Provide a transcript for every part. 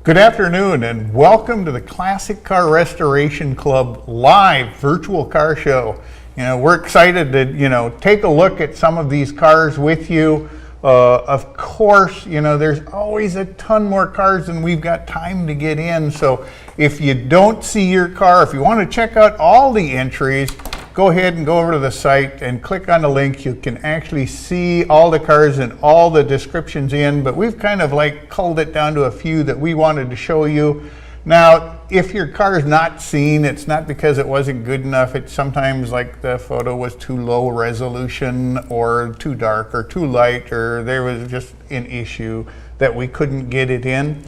Good afternoon and welcome to the Classic Car Restoration Club live virtual car show. We're excited to, take a look at some of these cars with you. Of course, there's always a ton more cars than we've got time to get in. So if you don't see your car, if you want to check out all the entries, go ahead and go over to the site and click on the link. You can actually see all the cars and all the descriptions in, but we've kind of culled it down to a few that we wanted to show you. Now, if your car is not seen, it's not because it wasn't good enough. It's sometimes the photo was too low resolution or too dark or too light, or there was just an issue that we couldn't get it in.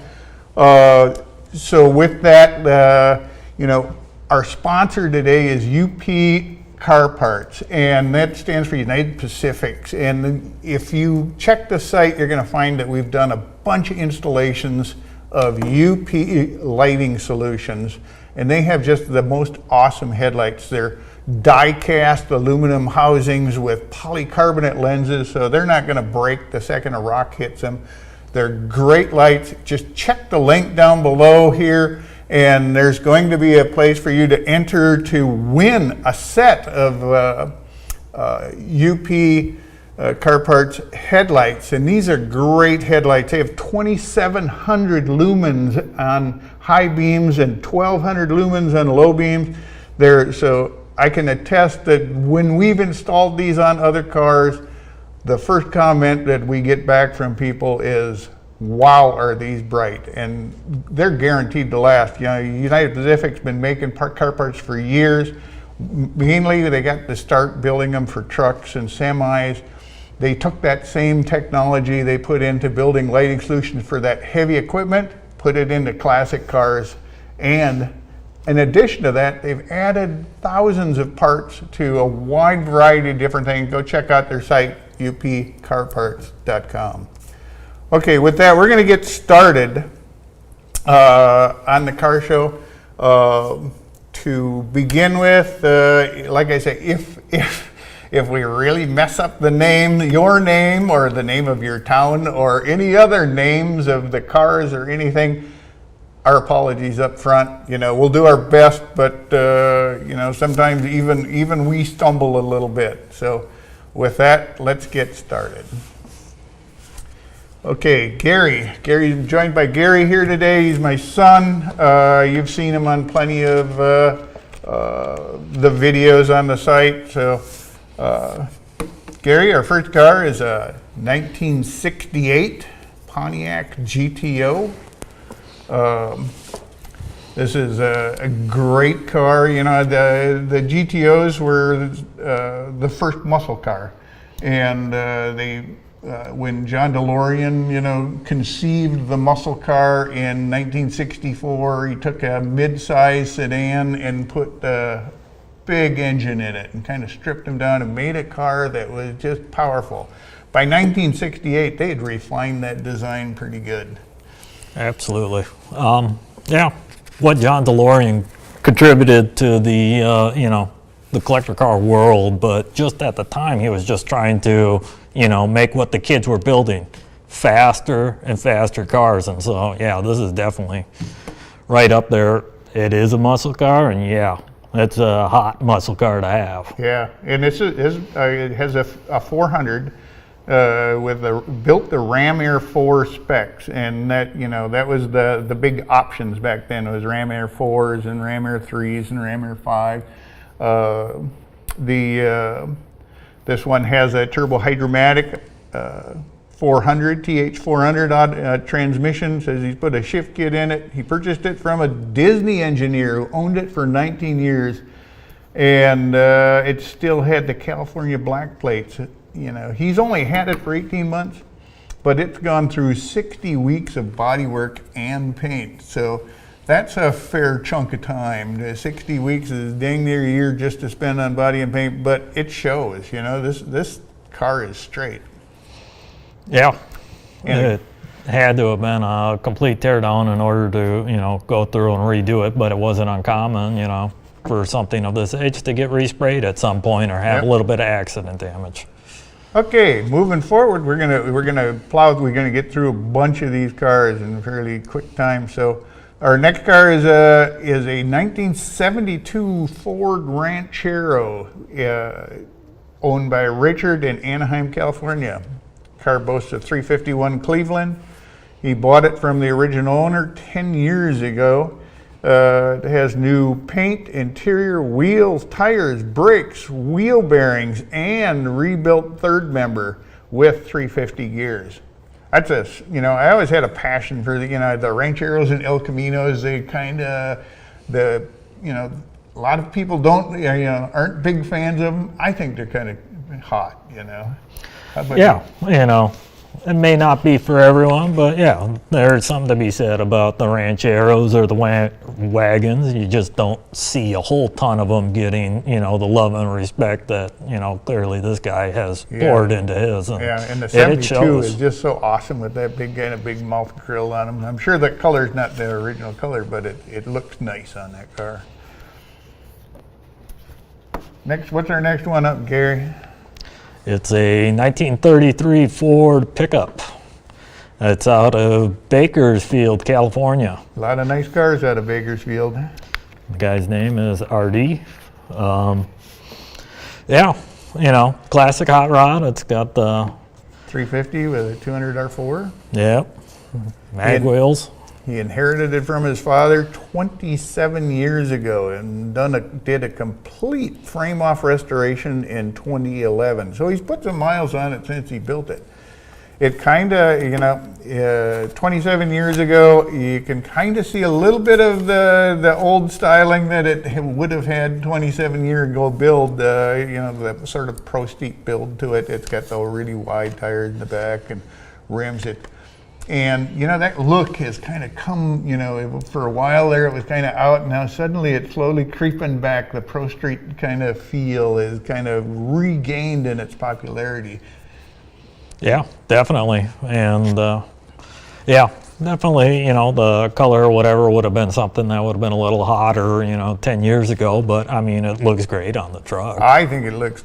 So with that, our sponsor today is UPcarparts, and that stands for United Pacifics. And if you check the site, you're going to find that we've done a bunch of installations of UP lighting solutions, and they have just the most awesome headlights. They're die-cast aluminum housings with polycarbonate lenses, so they're not going to break the second a rock hits them. They're great lights. Just check the link down below here, and there's going to be a place for you to enter to win a set of UP CarParts headlights, and these are great headlights. They have 2,700 lumens on high beams and 1,200 lumens on low beams. So I can attest that when we've installed these on other cars, the first comment that we get back from people is, wow, are these bright? And they're guaranteed to last. United Pacific's been making car parts for years. Mainly they got to start building them for trucks and semis. They took that same technology they put into building lighting solutions for that heavy equipment, put it into classic cars, and in addition to that, they've added thousands of parts to a wide variety of different things. Go check out their site, UPcarparts.com. Okay, with that, we're going to get started on the car show. To begin with, like I say, if we really mess up the name, your name, or the name of your town, or any other names of the cars or anything, our apologies up front. We'll do our best, but sometimes even we stumble a little bit. So with that, let's get started. Okay, Gary's joined by Gary here today. He's my son. You've seen him on plenty of the videos on the site. So Gary, our first car is a 1968 Pontiac GTO. This is a great car. The GTOs were the first muscle car, and when John DeLorean, conceived the muscle car in 1964, he took a mid-size sedan and put a big engine in it and kind of stripped him down and made a car that was just powerful. By 1968, they had refined that design pretty good. Absolutely. What John DeLorean contributed to the collector car world, but just at the time he was just trying to make what the kids were building, faster and faster cars. And so this is definitely right up there. It is a muscle car, and it's a hot muscle car to have. Yeah, and it has a 400 built the Ram Air 4 specs, and that was the big options back then. It was Ram Air 4s and Ram Air 3s and Ram Air 5. This one has a turbo hydromatic 400 TH400 transmission. Says he's put a shift kit in it. He purchased it from a Disney engineer who owned it for 19 years, and it still had the California black plates. He's only had it for 18 months, but it's gone through 60 weeks of body work and paint. So that's a fair chunk of time. 60 weeks is dang near a year just to spend on body and paint, but it shows. This car is straight. Yeah, it had to have been a complete teardown in order to go through and redo it, but it wasn't uncommon for something of this age to get resprayed at some point or have a little bit of accident damage. Okay, moving forward, we're gonna get through a bunch of these cars in a fairly quick time. So, our next car is a 1972 Ford Ranchero, owned by Richard in Anaheim, California. Car boasts a 351 Cleveland. He bought it from the original owner 10 years ago. It has new paint, interior, wheels, tires, brakes, wheel bearings, and rebuilt third member with 350 gears. That's I always had a passion for the Rancheros and El Caminos. They kind of, a lot of people aren't big fans of them. I think they're kind of hot, How about Yeah, it may not be for everyone, but yeah, there's something to be said about the Rancheros or the wagons. You just don't see a whole ton of them getting, the love and respect that, clearly this guy has poured into his. And the 72 is just so awesome with that big mouth grill on them. I'm sure the color's not the original color, but it looks nice on that car. What's our next one up, Gary? It's a 1933 Ford pickup. It's out of Bakersfield, California. A lot of nice cars out of Bakersfield. The guy's name is RD. Classic hot rod. It's got the 350 with a 200 R4. Yep. Mag wheels. He inherited it from his father 27 years ago and did a complete frame-off restoration in 2011. So he's put some miles on it since he built it. It kind of, 27 years ago, you can kind of see a little bit of the old styling that it would have had 27 years ago build, the sort of pro steep build to it. It's got the really wide tires in the back and rims. And that look has kind of come, for a while there it was kind of out, and now suddenly it's slowly creeping back. The Pro Street kind of feel is kind of regained in its popularity. Yeah, definitely. And definitely, the color or whatever would have been something that would have been a little hotter, 10 years ago, but I mean, it looks great on the truck. I think it looks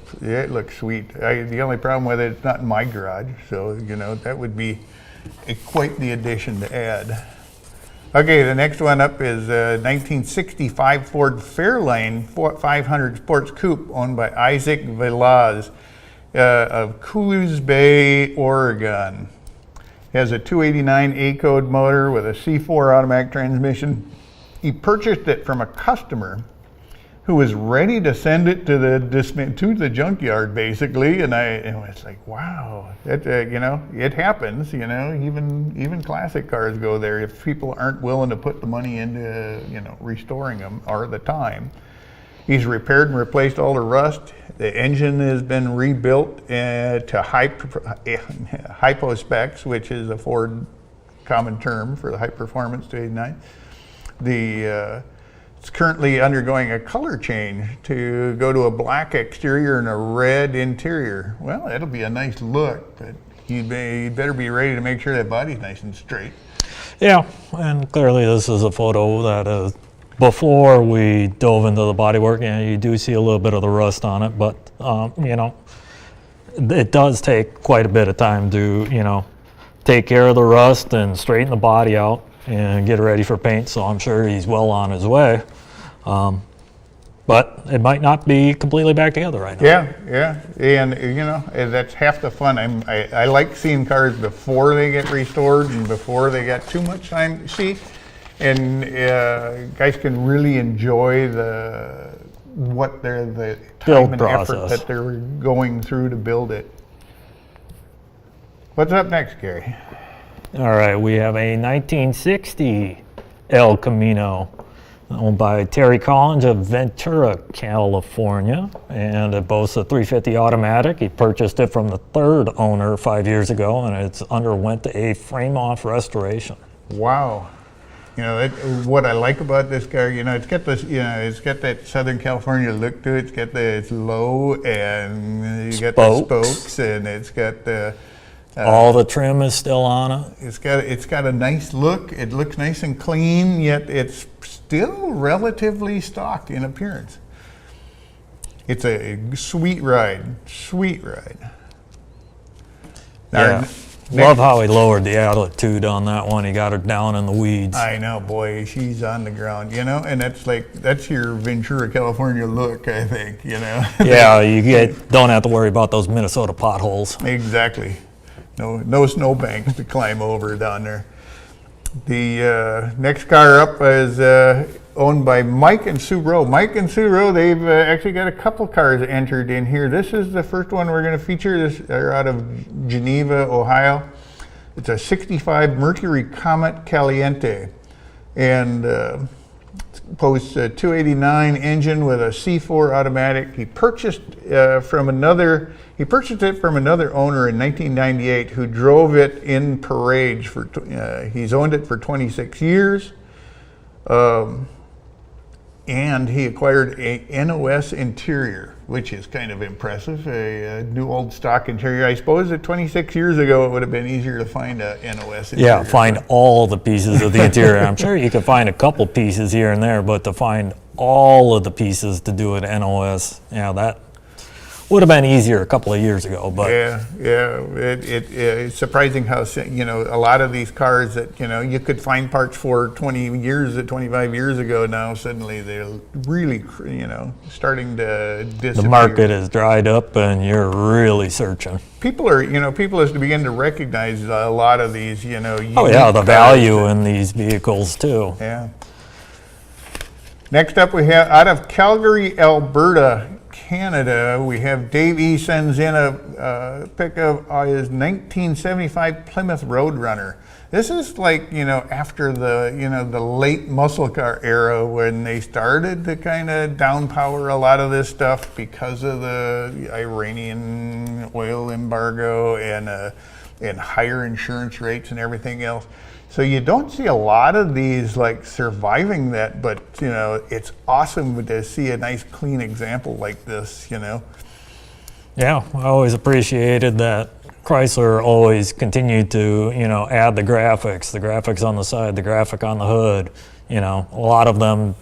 sweet. The only problem with it, it's not in my garage, so, that would be quite the addition to add. Okay, the next one up is 1965 Ford Fairlane 500 Sports Coupe, owned by Isaac Velaz of Coos Bay, Oregon. It has a 289 A-code motor with a C4 automatic transmission. He purchased it from a customer who was ready to send it to the junkyard, basically, and I was like, wow, it happens, even classic cars go there if people aren't willing to put the money into, restoring them or the time. He's repaired and replaced all the rust. The engine has been rebuilt to hypo specs, which is a Ford common term for the high performance 289. It's currently undergoing a color change to go to a black exterior and a red interior. Well, it'll be a nice look, but you'd better be ready to make sure that body's nice and straight. Yeah, and clearly this is a photo that before we dove into the bodywork, you do see a little bit of the rust on it, but it does take quite a bit of time to, take care of the rust and straighten the body out and get ready for paint, so I'm sure he's well on his way. But it might not be completely back together right now. Yeah, and that's half the fun. I like seeing cars before they get restored and before they got too much time to see, and guys can really enjoy the time and effort that they're going through to build it. What's up next, Gary? All right, we have a 1960 El Camino owned by Terry Collins of Ventura, California, and it boasts a 350 automatic. He purchased it from the third owner 5 years ago, and it's underwent a frame-off restoration. Wow. What I like about this car, it's got this, it's got that Southern California look to it. It's low, and you got the spokes, and it's got the all the trim is still on it. It's got a nice look. It looks nice and clean, yet it's still relatively stock in appearance. It's a sweet ride. Yeah. Love how he lowered the altitude on that one. He got her down in the weeds. I know, boy, she's on the ground, you know, and that's your Ventura, California look, I think, you know. Yeah, don't have to worry about those Minnesota potholes. Exactly. No snowbanks to climb over down there. The next car up is owned by Mike and Sue Rowe. Mike and Sue Rowe, they've actually got a couple cars entered in here. This is the first one we're going to feature. They're out of Geneva, Ohio. It's a 65 Mercury Comet Caliente. And posts a 289 engine with a C4 automatic. He purchased it from another owner in 1998 who drove it in parades he's owned it for 26 years. And he acquired a NOS interior, which is kind of impressive, a new old stock interior. I suppose that 26 years ago it would have been easier to find a NOS interior. Yeah, find all the pieces of the interior. I'm sure you could find a couple pieces here and there, but to find all of the pieces to do an NOS, yeah, that would have been easier a couple of years ago. But yeah, it's surprising how, you know, a lot of these cars that, you know, you could find parts for 25 years ago, now suddenly they're really, you know, starting to disappear. the market is dried up and you're really searching. People has to begin to recognize a lot of these, you know. Oh yeah, the value in these vehicles too. Yeah. Next up, we have out of Calgary, Alberta, Canada, we have Dave E. sends in a pickup of his 1975 Plymouth Roadrunner. This is like, you know, after the late muscle car era when they started to kind of downpower a lot of this stuff because of the Iranian oil embargo and higher insurance rates and everything else. So you don't see a lot of these like surviving that, but you know, it's awesome to see a nice clean example like this, you know. Yeah, I always appreciated that Chrysler always continued to, you know, add the graphics on the side, the graphic on the hood. You know, a lot of the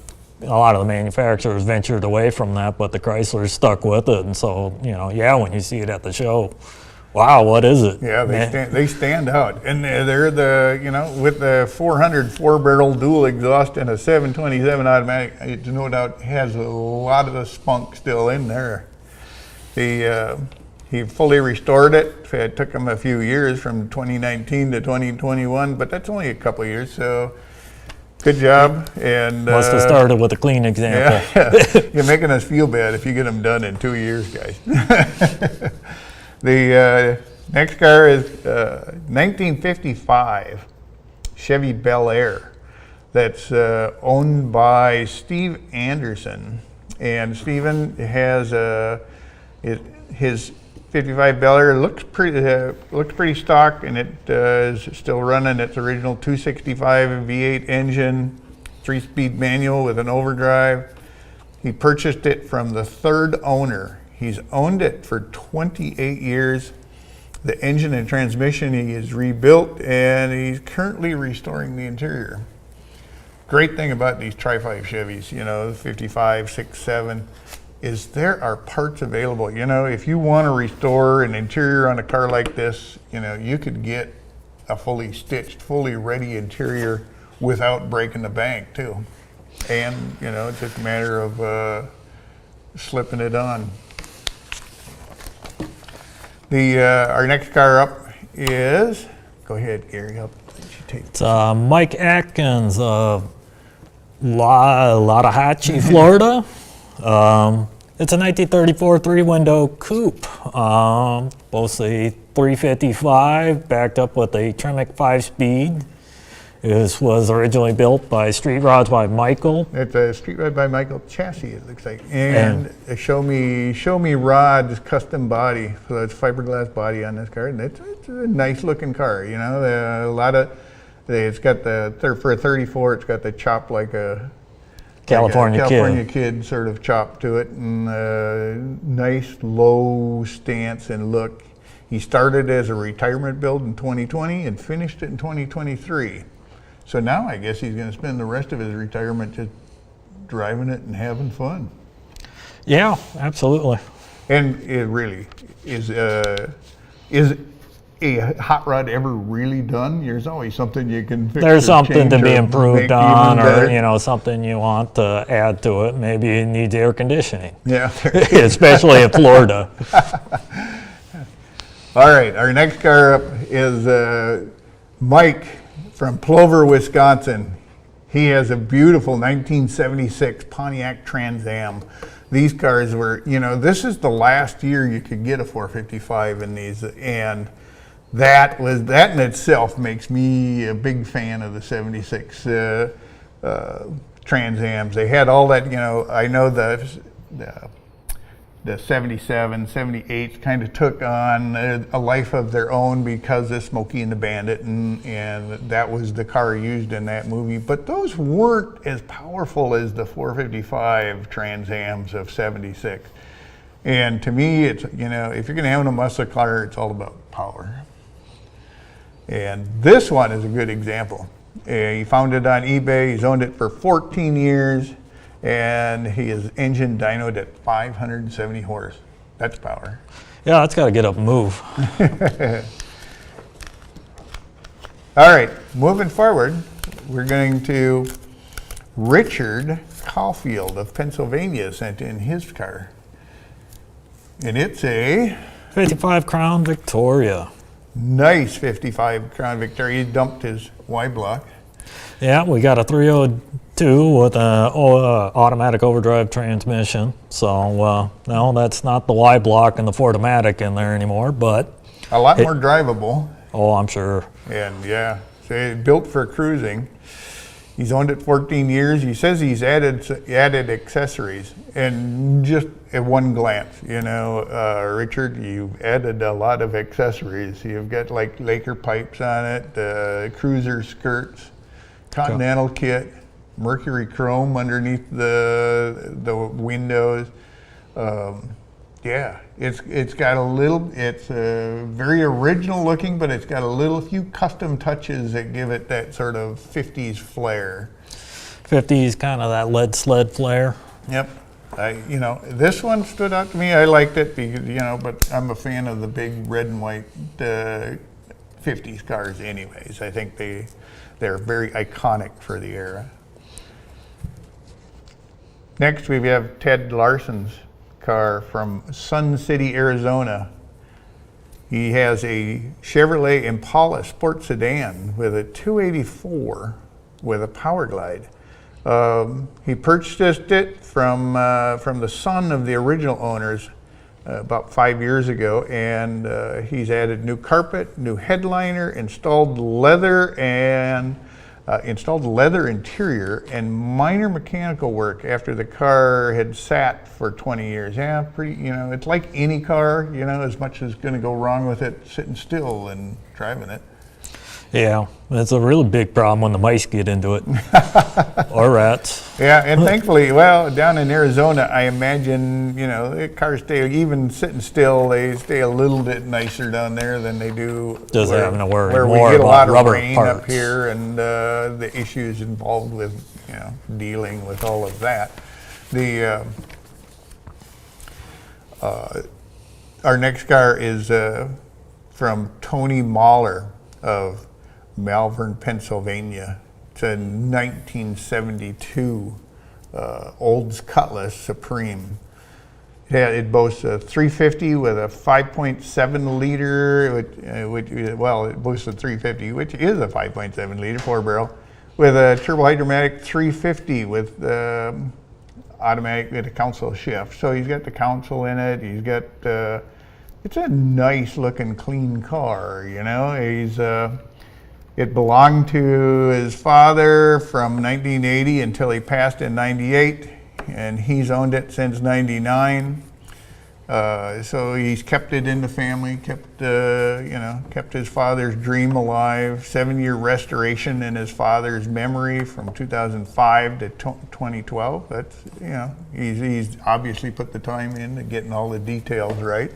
manufacturers ventured away from that, but the Chrysler stuck with it. And so, you know, yeah, when you see it at the show, wow, what is it? Yeah, they stand out, and they're the, you know, with the 400 4-barrel dual exhaust and a 727 automatic, it no doubt has a lot of the spunk still in there. He fully restored it. It took him a few years from 2019 to 2021, but that's only a couple of years, so good job. And must have started with a clean example. Yeah, you're making us feel bad if you get them done in 2 years, guys. The next car is 1955 Chevy Bel Air that's owned by Steve Anderson. And Steven has his 55 Bel Air looks pretty stock, and it is still running its original 265 V8 engine, 3-speed manual with an overdrive. He purchased it from the third owner. He's owned it for 28 years. The engine and transmission he has rebuilt, and he's currently restoring the interior. Great thing about these Tri-5 Chevys, you know, 55, 6, 7, is there are parts available. You know, if you want to restore an interior on a car like this, you know, you could get a fully stitched, fully ready interior without breaking the bank too. And, you know, it's just a matter of slipping it on. Our next car up is, go ahead, Gary, I'll let you take it. It's Mike Atkins, Lottahatchee, Florida. It's a 1934 three-window coupe. Boasts a 355, backed up with a Tremec 5-speed. This was originally built by Street Rods by Michael. It's a Street Rod by Michael chassis, it looks like. And a Show Me Rods custom body. So it's fiberglass body on this car. And it's a nice looking car, you know. It's got for a 34, it's got the chop like a California kid sort of chop to it, and nice low stance and look. He started as a retirement build in 2020 and finished it in 2023. So now I guess he's going to spend the rest of his retirement just driving it and having fun. Yeah, absolutely. And it really is a hot rod ever really done? There's always something you can fix. There's or something to change be or improved make on, even or better. something you want to add to it. Maybe it needs air conditioning, Yeah. especially in Florida. All right, our next car up is Mike from Plover, Wisconsin. He has a beautiful 1976 Pontiac Trans Am. These cars were, this is the last year you could get a 455 in these, and that in itself makes me a big fan of the 76 Trans Ams. They had all that, I know the 77, 78s kind of took on a life of their own because of Smokey and the Bandit, and that was the car used in that movie. But those weren't as powerful as the 455 Trans Ams of 76. And to me, it's, if you're going to own a muscle car, it's all about power. And this one is a good example. He found it on eBay. He's owned it for 14 years. And he is engine dynoed at 570 horse. That's power. Yeah, it's got to get up and move. All right, moving forward, we're going to Richard Caulfield of Pennsylvania sent in his car. And it's a 55 Crown Victoria. nice 55 Crown Victoria. He dumped his Y block. Yeah, we got a 302 with an automatic overdrive transmission. So, no, that's not the Y block and the Fordomatic in there anymore, but... A lot more drivable. Oh, I'm sure. And yeah, so built for cruising. He's owned it 14 years. He says he's added accessories, and just at one glance, Richard, you've added a lot of accessories. You've got like Laker pipes on it, cruiser skirts, Continental kit, Mercury chrome underneath the windows. Yeah, it's got a little. It's very original looking, but it's got a few custom touches that give it that sort of 50s flair. 50s, kind of that lead sled flair. Yep. This one stood out to me. I liked it because, but I'm a fan of the big red and white 50s cars anyways. I think they're very iconic for the era. Next, we have Ted Larson's car from Sun City, Arizona. He has a Chevrolet Impala sport sedan with a 284 with a Power Glide. He purchased it from the son of the original owners about 5 years ago, and he's added new carpet, new headliner, installed leather interior, and minor mechanical work after the car had sat for 20 years. Yeah, it's like any car, as much as going to go wrong with it sitting still and driving it. Yeah, it's a really big problem when the mice get into it, or rats. Yeah, and thankfully, down in Arizona, I imagine, the cars stay, even sitting still, they stay a little bit nicer down there than they do Just having to worry where more we get a lot about of rubber rain parts up here, and the issues involved with, dealing with all of that. Our next car is from Tony Mahler of Malvern, Pennsylvania. It's a 1972 Oldsmobile Cutlass Supreme. It boasts a 350 with a 5.7 liter, it boasts a 350, which is a 5.7 liter 4-barrel, with a turbo hydromatic 350 with automatic with a console shift. So he's got the console in it. He's got it's a nice looking clean car. It belonged to his father from 1980 until he passed in 98, and he's owned it since 99. So he's kept it in the family, kept his father's dream alive. 7-year restoration in his father's memory from 2005 to 2012. That's, he's obviously put the time into getting all the details right.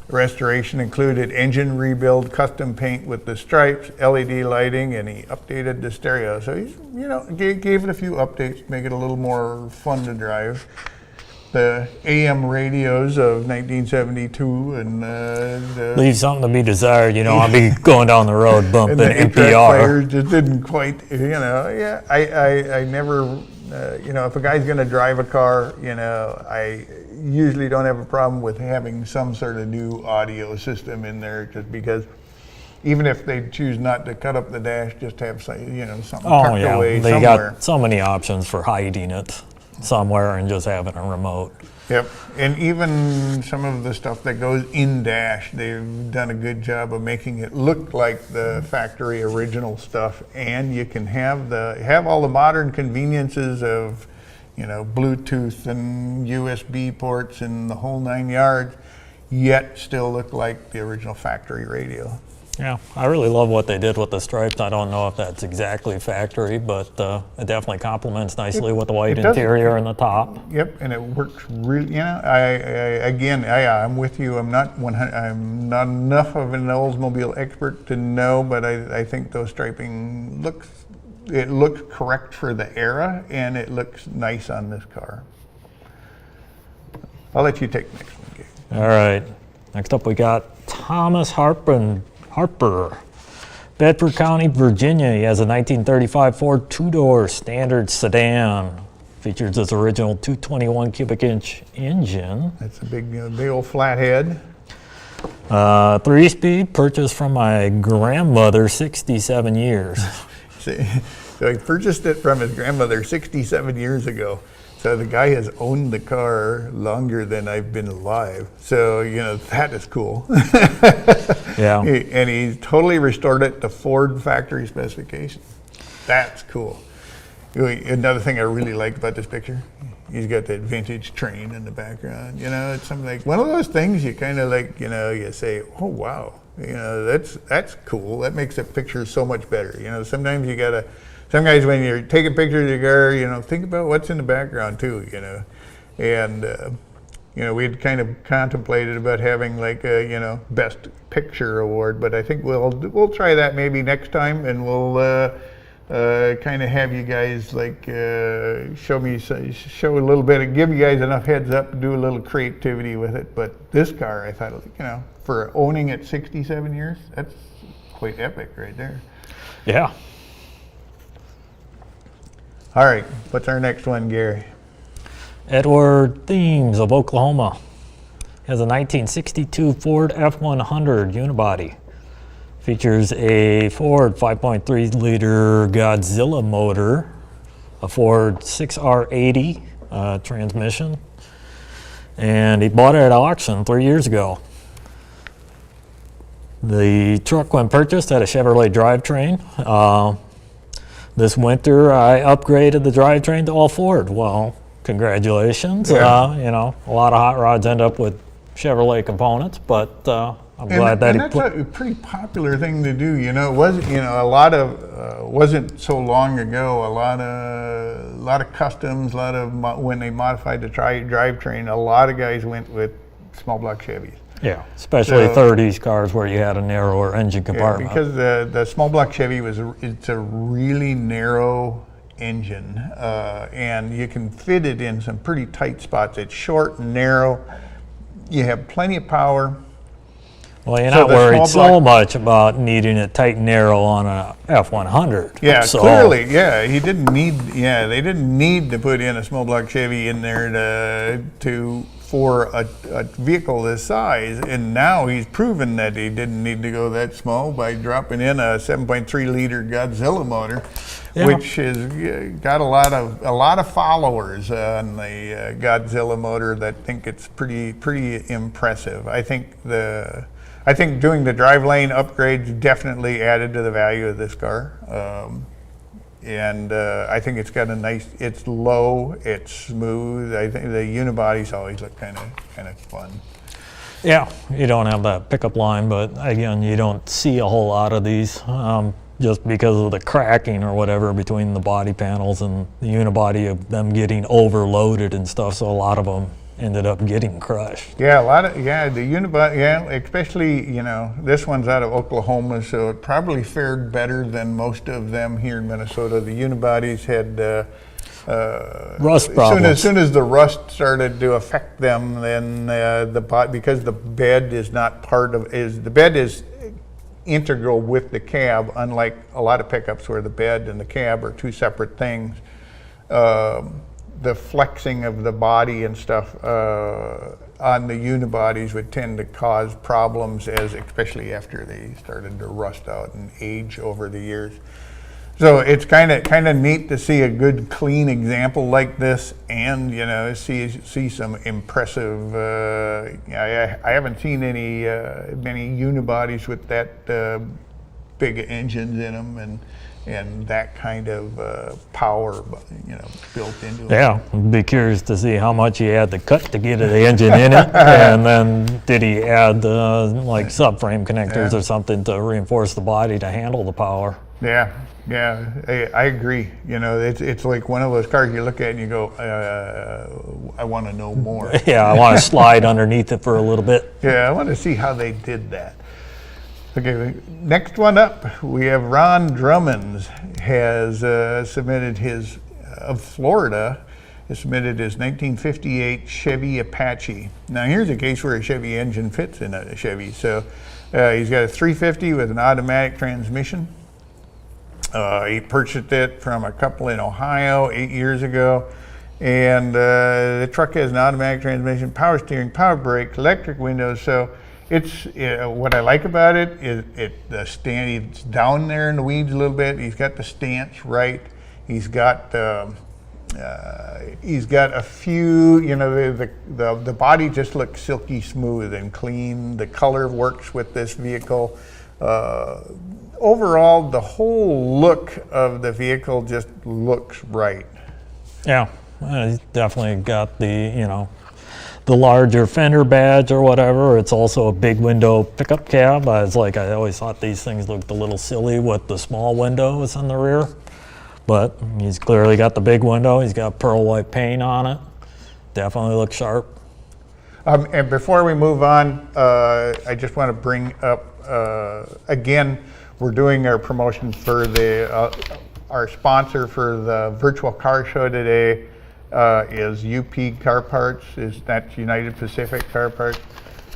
Restoration included engine rebuild, custom paint with the stripes, LED lighting, and he updated the stereo. So he's, gave it a few updates to make it a little more fun to drive. the AM radios of 1972 and Leave something to be desired, you know. I'll be going down the road bumping and the 8-track NPR. players just didn't quite, you know. Yeah, I never, you know, if a guy's going to drive a car, you know, I usually don't have a problem with having some sort of new audio system in there, just because even if they choose not to cut up the dash, just have some, you know, something tucked away They somewhere. got so many options for hiding it somewhere and just having a remote. Yep, and even some of the stuff that goes in dash, they've done a good job of making it look like the factory original stuff, and you can have all the modern conveniences of, you know, Bluetooth and USB ports and the whole 9 yards, yet still look like the original factory radio. Yeah, I really love what they did with the stripes. I don't know if that's exactly factory, but it definitely complements nicely with the white interior and the top. Yep, and it works really. You know, I'm with you. I'm not enough of an Oldsmobile expert to know, but I think those striping looks correct for the era, and it looks nice on this car. I'll let you take the next one, Gabe. All right, next up we got Thomas Harper, Bedford County, Virginia. He has a 1935 Ford two-door standard sedan. Features its original 221 cubic inch engine. That's a big old flathead. 3-speed, purchased from my grandmother 67 years. So he purchased it from his grandmother 67 years ago. So the guy has owned the car longer than I've been alive. So, you know, that is cool. Yeah. And he totally restored it to Ford factory specifications. That's cool. Another thing I really like about this picture, he's got that vintage train in the background. You know, it's something like one of those things you kind of like, you know, you say, oh, wow. You know, that's cool. That makes the picture so much better. You know, sometimes you gotta, some guys, when you're taking pictures of your car, you know, think about what's in the background too, you know. And, you know, we'd kind of contemplated about having like a, you know, best picture award, but I think we'll try that maybe next time, and we'll kind of have you guys like show a little bit, give you guys enough heads up to do a little creativity with it. But this car, I thought, you know, for owning it 67 years, that's quite epic right there. Yeah. All right, what's our next one, Gary? Edward Thames of Oklahoma has a 1962 Ford F100 unibody. Features a Ford 5.3 liter Godzilla motor, a Ford 6R80 transmission, and he bought it at auction 3 years ago. The truck, when purchased, had a Chevrolet drivetrain. This winter, I upgraded the drivetrain to all Ford. Well, congratulations. Yeah. You know, a lot of hot rods end up with Chevrolet components, but I'm glad that and he that's put. a pretty popular thing to do. You know, it wasn't, you know, a lot of wasn't so long ago. A lot of customs, when they modified the drivetrain, a lot of guys went with small block Chevys. Yeah, especially 30s cars where you had a narrower engine compartment. Yeah, because the small block Chevy it's a really narrow engine, and you can fit it in some pretty tight spots. It's short and narrow. You have plenty of power. Well, you're not worried so much about needing it tight and narrow on a F100. Yeah, so. Clearly, yeah. They didn't need to put in a small block Chevy in there for a vehicle this size, and now he's proven that he didn't need to go that small by dropping in a 7.3 liter Godzilla motor, which has got a lot of followers on the Godzilla motor that think it's pretty impressive. I think doing the drive lane upgrades definitely added to the value of this car. And I think it's got it's low, it's smooth. I think the unibodies always look kind of fun. Yeah, you don't have that pickup line, but again, you don't see a whole lot of these just because of the cracking or whatever between the body panels and the unibody of them getting overloaded and stuff. So a lot of them ended up getting crushed. Yeah, the unibody, especially, you know, this one's out of Oklahoma, so it probably fared better than most of them here in Minnesota. The unibodies had Rust problems. As soon as the rust started to affect them, then because the bed is not the bed is integral with the cab, unlike a lot of pickups where the bed and the cab are two separate things. The flexing of the body and stuff on the unibodies would tend to cause problems, especially after they started to rust out and age over the years. So it's kind of neat to see a good clean example like this, and see some impressive. I haven't seen many unibodies with that big engines in them and that kind of power, built into them. Yeah, I'd be curious to see how much he had to cut to get the engine in it, and then did he add like subframe connectors or something to reinforce the body to handle the power? Yeah, I agree. It's like one of those cars you look at and you go, I want to know more. Yeah, I want to slide underneath it for a little bit. Yeah, I want to see how they did that. Okay, next one up, we have Ron Drummonds has submitted his, of Florida, has submitted his 1958 Chevy Apache. Now here's a case where a Chevy engine fits in a Chevy. So he's got a 350 with an automatic transmission. He purchased it from a couple in Ohio 8 years ago. And the truck has an automatic transmission, power steering, power brakes, electric windows. So it's what I like about it is it's down there in the weeds a little bit. He's got the stance right. He's got a few. The body just looks silky smooth and clean. The color works with this vehicle. Overall, the whole look of the vehicle just looks right. Yeah, he's definitely got the larger fender badge or whatever. It's also a big window pickup cab. I always thought these things looked a little silly with the small windows in the rear, but he's clearly got the big window. He's got pearl white paint on it. Definitely looks sharp. And before we move on, I just want to bring up, again, we're doing our promotion for our sponsor for the virtual car show today. Is UPcarparts, that's United Pacific Car Parts,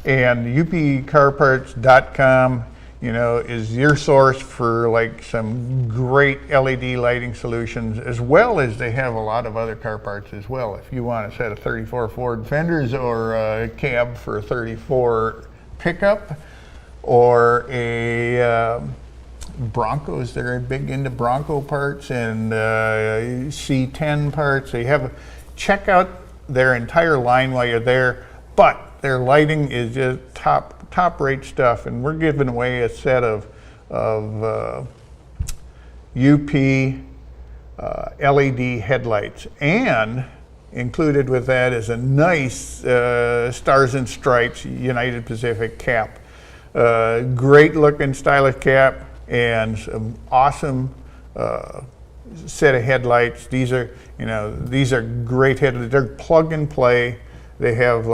and UPcarparts.com, is your source for some great LED lighting solutions, as well as they have a lot of other car parts as well. If you want a set of 34 Ford fenders or a cab for a 34 pickup or a Broncos, they're big into Bronco parts and C10 parts. Check out their entire line while you're there, but their lighting is just top rate stuff, and we're giving away a set of UP LED headlights, and included with that is a nice Stars and Stripes United Pacific cap. Great looking stylish cap and some awesome set of headlights. These are great headlights. They're plug and play. They have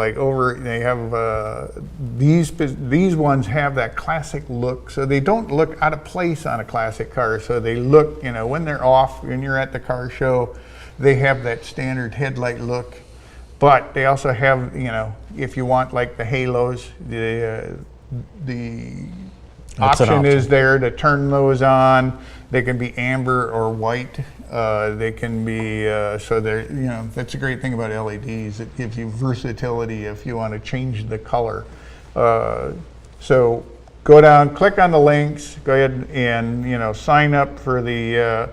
these ones have that classic look, so they don't look out of place on a classic car. So they look, when they're off, when you're at the car show, they have that standard headlight look. But they also have, if you want the halos, the option is there to turn those on. They can be amber or white. They can be, so they're, that's a great thing about LEDs. It gives you versatility if you want to change the color. So go down, click on the links, go ahead and, sign up for the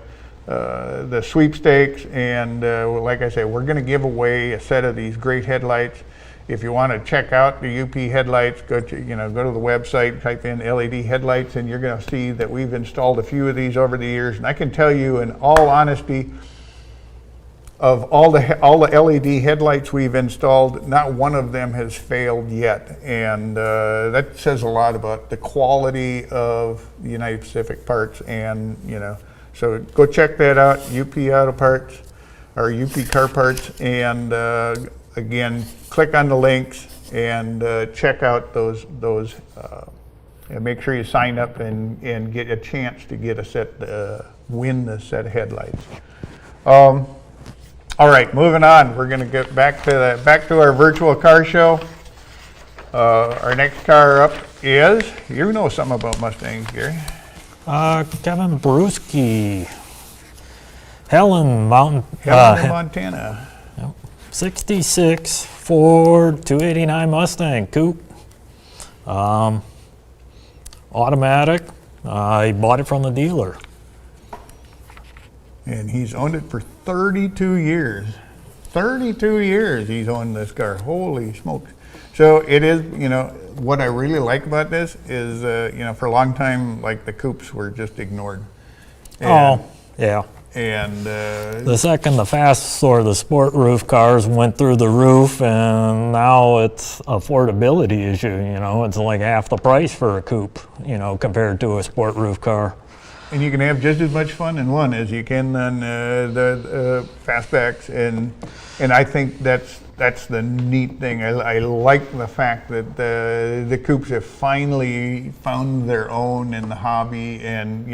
sweepstakes. And like I said, we're going to give away a set of these great headlights. If you want to check out the UP headlights, go to the website, type in LED headlights, and you're going to see that we've installed a few of these over the years. And I can tell you, in all honesty, of all the LED headlights we've installed, not one of them has failed yet. And that says a lot about the quality of the United Pacific parts. And so go check that out, UP Auto Parts or UP Car Parts, and again, click on the links and check out those and make sure you sign up and get a chance to get win the set of headlights. All right, moving on. We're going to get back to our virtual car show. Our next car up is, you know something about Mustangs, Gary. Kevin Brewski, Helen, Montana. 66 Ford 289 Mustang coupe, automatic. He bought it from the dealer. And he's owned it for 32 years. 32 years he's owned this car. Holy smokes. So it is, what I really like about this is, for a long time, like the coupes were just ignored. And, yeah. And the second the fast or the sport roof cars went through the roof, and now it's affordability issue. It's like half the price for a coupe, compared to a sport roof car. And you can have just as much fun in one as you can on the fastbacks, and I think that's the neat thing. I like the fact that the coupes have finally found their own in the hobby, and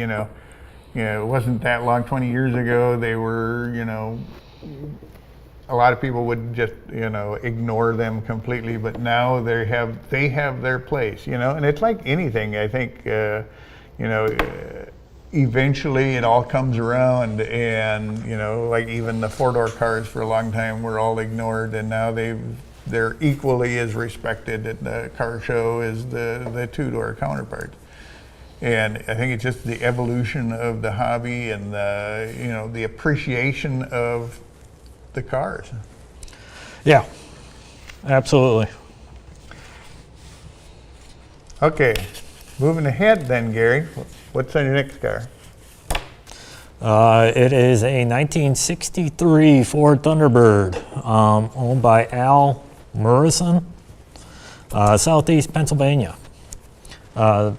it wasn't that long. 20 years ago, they were a lot of people would just ignore them completely, but now they have their place, and it's like anything. I think eventually it all comes around, and like even the four-door cars for a long time were all ignored, and now they're equally as respected at the car show as the two-door counterparts. And I think it's just the evolution of the hobby and the appreciation of the cars. Yeah, absolutely. Okay, moving ahead then, Gary. What's on your next car? It is a 1963 Ford Thunderbird, owned by Al Murrison, Southeast Pennsylvania.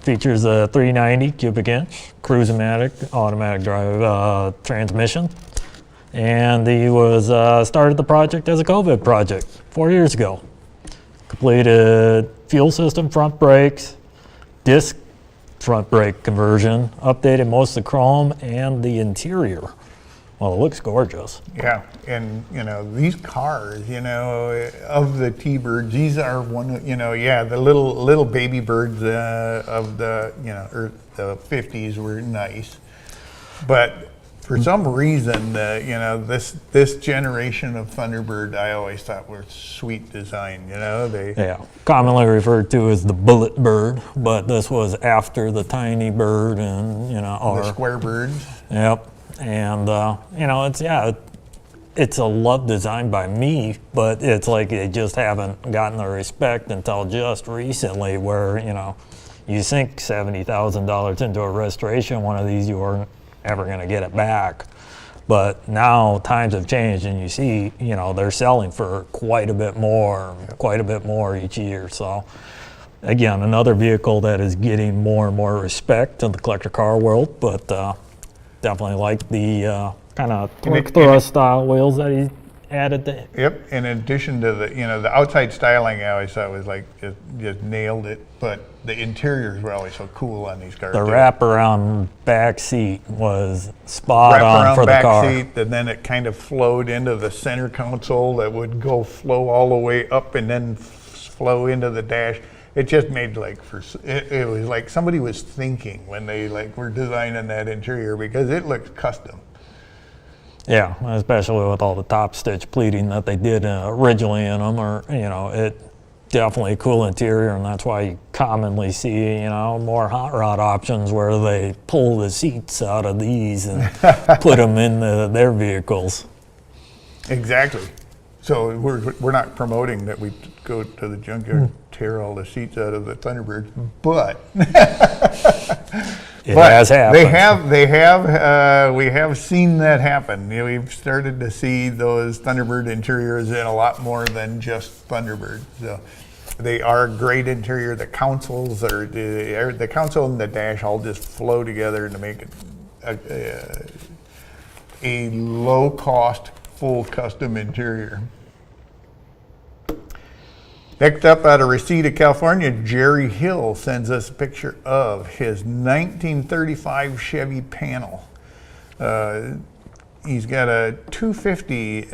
Features a 390 cubic inch cruise-o-matic automatic drive transmission, and he was started the project as a COVID project 4 years ago. Completed fuel system, front brakes, disc front brake conversion, updated most of the chrome and the interior. Well, it looks gorgeous. Yeah, and these cars, of the T-Birds, these are one of, the little baby birds of the, or the 50s were nice, but for some reason, this generation of Thunderbird, I always thought were sweet design. Commonly referred to as the bullet bird, but this was after the tiny bird, and the square birds. Yep. And it's a love design by me, but it's like they just haven't gotten the respect until just recently, where you sink $70,000 into a restoration one of these, you weren't ever going to get it back. But now times have changed, and you see they're selling for quite a bit more each year. So again, another vehicle that is getting more and more respect in the collector car world, but definitely like the kind of torque thrust style wheels that he added to. Yep. In addition to the outside styling, I always thought was like just nailed it. But the interiors were always so cool on these cars. The wraparound back seat was spot on for the car. Seat, and then it kind of flowed into the center console that would flow all the way up and then flow into the dash. It just made it was like somebody was thinking when they were designing that interior, because it looks custom. Yeah, especially with all the top stitch pleating that they did originally in them, it definitely a cool interior, and that's why you commonly see more hot rod options where they pull the seats out of these and put them in their vehicles. Exactly. So we're not promoting that we go to the junkyard, tear all the seats out of the Thunderbirds, but it has happened. We have seen that happen. We've started to see those Thunderbird interiors in a lot more than just Thunderbird. So they are great interior. The consoles the console and the dash all just flow together to make it a low cost, full custom interior. Next up, out of Reseda, California, Jerry Hill sends us a picture of his 1935 Chevy panel. he's got a 250.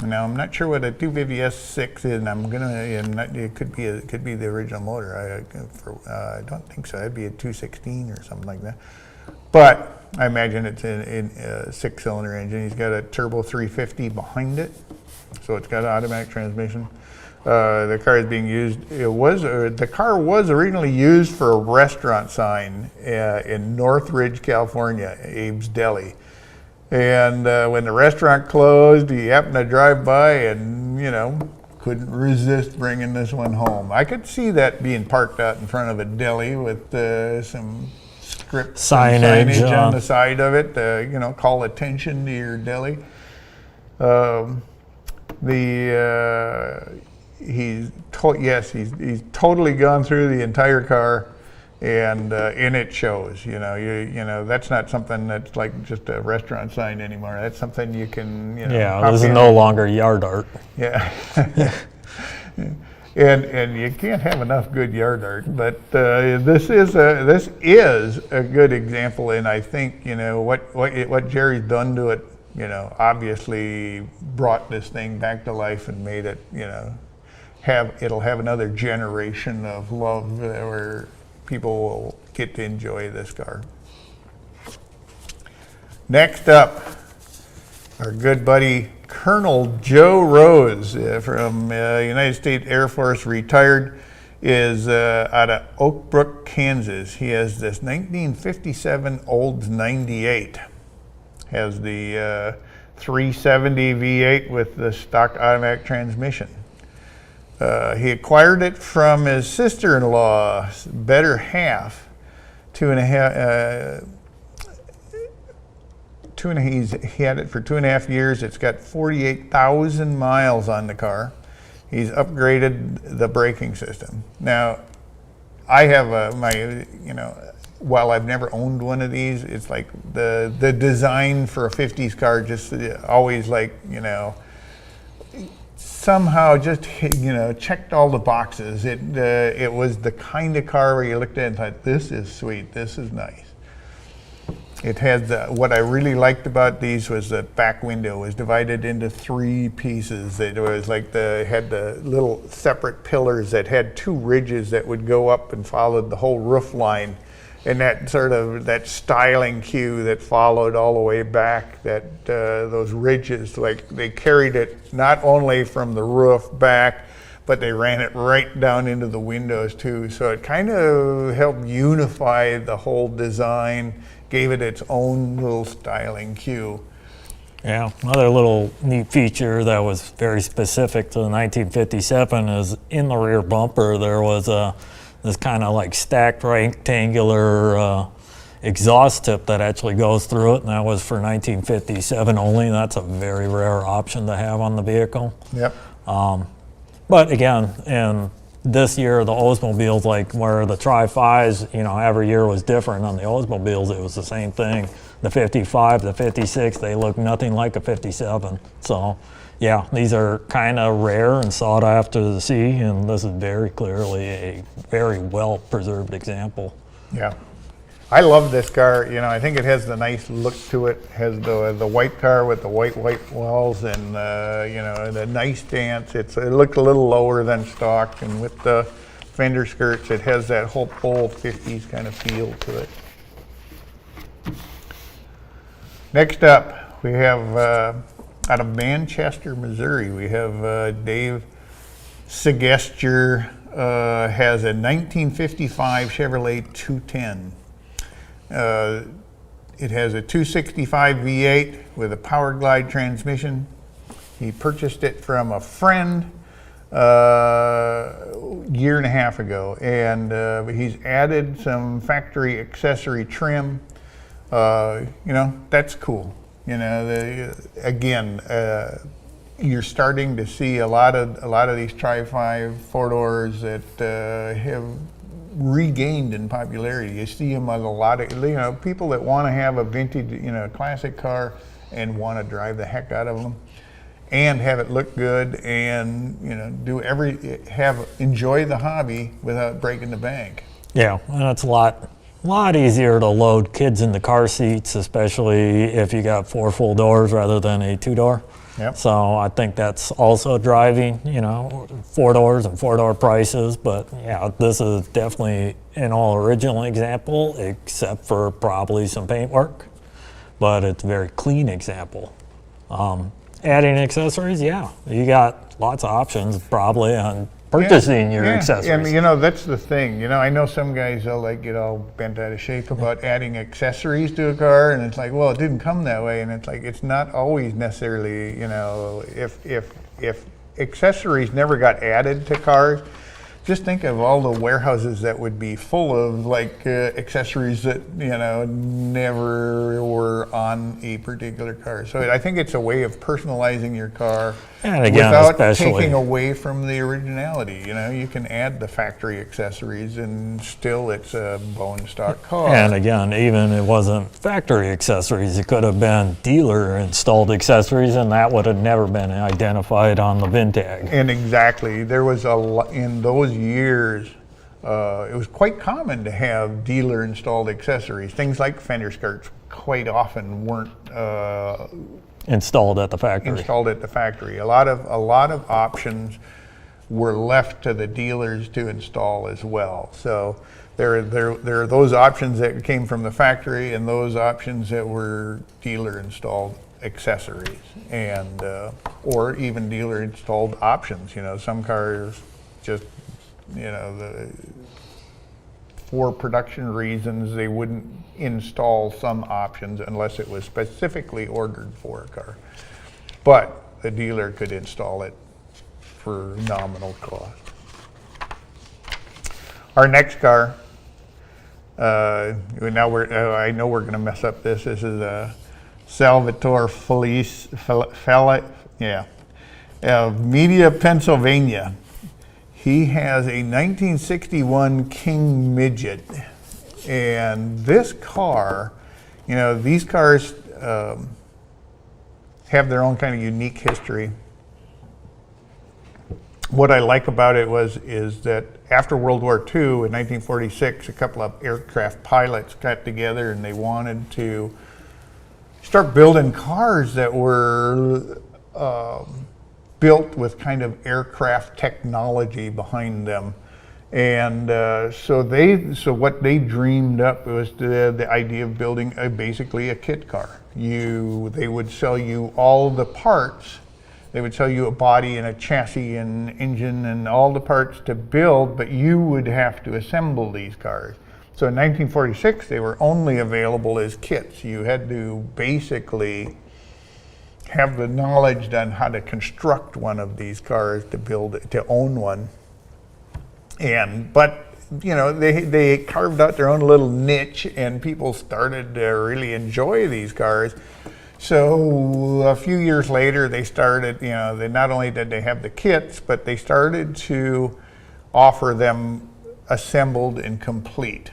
Now I'm not sure what a 250 S6 is, and it could be the original motor. I don't think so. It'd be a 216 or something like that. But I imagine it's in a 6-cylinder engine. He's got a turbo 350 behind it, so it's got an automatic transmission. The car is being used. The car was originally used for a restaurant sign in Northridge, California, Abe's Deli. And when the restaurant closed, he happened to drive by and, couldn't resist bringing this one home. I could see that being parked out in front of a deli with some script signage on the side of it, call attention to your deli. He's totally gone through the entire car. And it shows, that's not something that's like just a restaurant sign anymore. That's something you can, Yeah, this is no longer yard art. Yeah. and you can't have enough good yard art, but this is a good example. And I think, what Jerry's done to it, obviously brought this thing back to life and made it, it'll have another generation of love where people will get to enjoy this car. Next up, our good buddy Colonel Joe Rose from United States Air Force, retired, is out of Oak Brook, Kansas. He has this 1957 Olds 98. Has the 370 V8 with the stock automatic transmission. He acquired it from his sister-in-law's better half. He had it for 2.5 years. It's got 48,000 miles on the car. He's upgraded the braking system. Now, I have while I've never owned one of these, it's like the design for a 50s car just always somehow just checked all the boxes. It was the kind of car where you looked at it and thought, this is sweet, this is nice. It had what I really liked about these was the back window was divided into 3 pieces. It was like had the little separate pillars that had 2 ridges that would go up and followed the whole roof line. And that styling cue that followed all the way back, those ridges, like they carried it not only from the roof back, but they ran it right down into the windows too. So it kind of helped unify the whole design, gave it its own little styling cue. Yeah, another little neat feature that was very specific to the 1957 is in the rear bumper there was this kind of like stacked rectangular exhaust tip that actually goes through it, and that was for 1957 only. That's a very rare option to have on the vehicle. Yep. But again, in this year, the Oldsmobiles, like where the Tri-5s, every year was different. On the Oldsmobiles, it was the same thing. The 55, the 56, they look nothing like a 57. So yeah, these are kind of rare and sought after to see, and this is very clearly a very well preserved example. Yeah, I love this car. I think it has the nice look to it. It has the white car with the white walls and the nice stance. It looks a little lower than stock, and with the fender skirts, it has that whole old 50s kind of feel to it. Next up, we have out of Manchester, Missouri, we have Dave Segester, has a 1955 Chevrolet 210. It has a 265 V8 with a Power Glide transmission. He purchased it from a friend a year and a half ago, and he's added some factory accessory trim. That's cool. You're starting to see a lot of these Tri-5 four-doors that have regained in popularity. You see them on a lot of, people that want to have a vintage, classic car and want to drive the heck out of them and have it look good and, enjoy the hobby without breaking the bank. Yeah, and it's a lot a lot easier to load kids in the car seats, especially if you got 4 full doors rather than a 2-door. Yep. So I think that's also driving, 4 doors and 4-door prices. But yeah, this is definitely an all original example, except for probably some paint work. But it's a very clean example. Adding accessories, yeah, you got lots of options probably on purchasing your accessories. And that's the thing. I know some guys will get all bent out of shape about adding accessories to a car, and it's like, well, it didn't come that way, and it's like it's not always necessarily. If accessories never got added to cars, just think of all the warehouses that would be full of accessories that never were on a particular car. So I think it's a way of personalizing your car and again, without taking away from the originality. You can add the factory accessories and still it's a bone stock car. And again, even it wasn't factory accessories, it could have been dealer installed accessories, and that would have never been identified on the VIN tag. And exactly, there was in those years, it was quite common to have dealer installed accessories. Things like fender skirts quite often weren't installed at the factory. A lot of options were left to the dealers to install as well. So there are those options that came from the factory and those options that were dealer installed accessories, and or even dealer installed options. Some cars just for production reasons, they wouldn't install some options unless it was specifically ordered for a car. But the dealer could install it for nominal cost. Our next car, I know we're going to mess up this. This is a Salvatore Felice, of Media, Pennsylvania. He has a 1961 King Midget, and this car, these cars have their own kind of unique history. What I like about it is that after World War II in 1946, a couple of aircraft pilots got together and they wanted to start building cars that were built with kind of aircraft technology behind them. And so what they dreamed up was the idea of building basically a kit car. They would sell you all the parts. They would sell you a body and a chassis and engine and all the parts to build, but you would have to assemble these cars. So in 1946, they were only available as kits. You had to basically have the knowledge on how to construct one of these cars to own one. But they carved out their own little niche, and people started to really enjoy these cars. So a few years later, they started, they not only did they have the kits, but they started to offer them assembled and complete,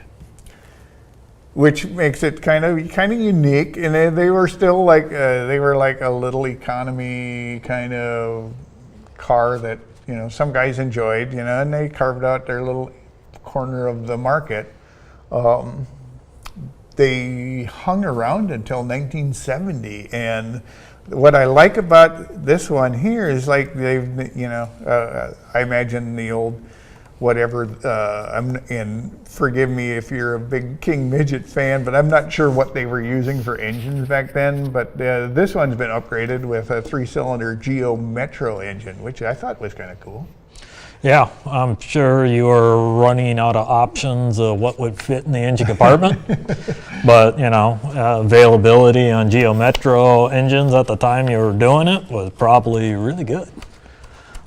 which makes it kind of unique. And they were still like a little economy kind of car that some guys enjoyed, and they carved out their little corner of the market. They hung around until 1970, and what I like about this one here is I imagine the old whatever, and forgive me if you're a big King Midget fan, but I'm not sure what they were using for engines back then, but this one's been upgraded with a 3-cylinder Geo Metro engine, which I thought was kind of cool. Yeah, I'm sure you were running out of options of what would fit in the engine compartment, but availability on Geo Metro engines at the time you were doing it was probably really good.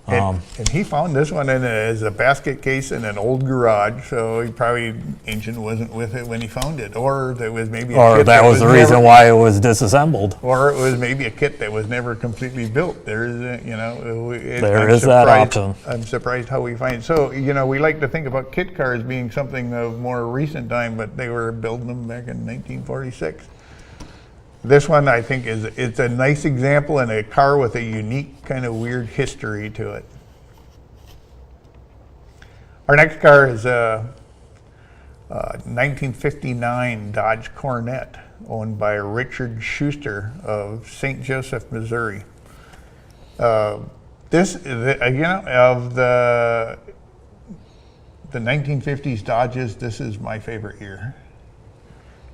And he found this one as a basket case in an old garage, so engine wasn't with it when he found it, or there was maybe a kit that was the reason why it was disassembled, or it was maybe a kit that was never completely built. There is that option. I'm surprised how we find it. So we like to think about kit cars being something of more recent time, but they were building them back in 1946. This one, I think, it's a nice example and a car with a unique kind of weird history to it. Our next car is 1959 Dodge Coronet, owned by Richard Schuster of St. Joseph, Missouri. This, of the 1950s Dodges, this is my favorite year.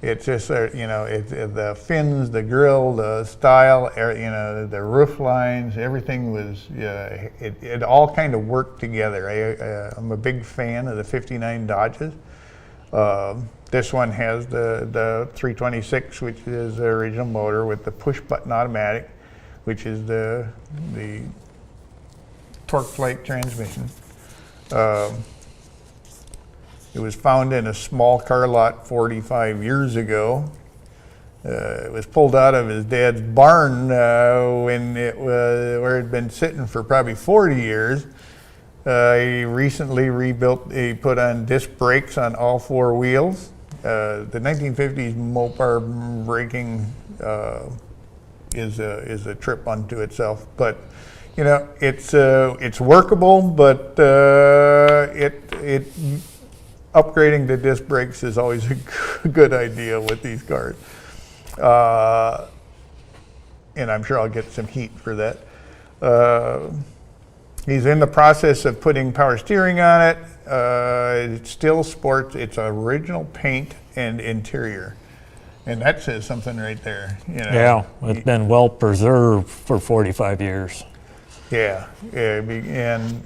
It's just, the fins, the grill, the style, the roof lines, everything was, it all kind of worked together. I'm a big fan of the 59 Dodges. This one has the 326, which is the original motor with the push button automatic, which is the torque flight transmission. It was found in a small car lot 45 years ago. It was pulled out of his dad's barn when it was where it had been sitting for probably 40 years. He recently rebuilt. He put on disc brakes on all four wheels. The 1950s Mopar braking is a trip unto itself, but it's workable. But it upgrading the disc brakes is always a good idea with these cars. And I'm sure I'll get some heat for that. He's in the process of putting power steering on it. It still sports its original paint and interior. And that says something right there. Yeah, it's been well preserved for 45 years. Yeah, and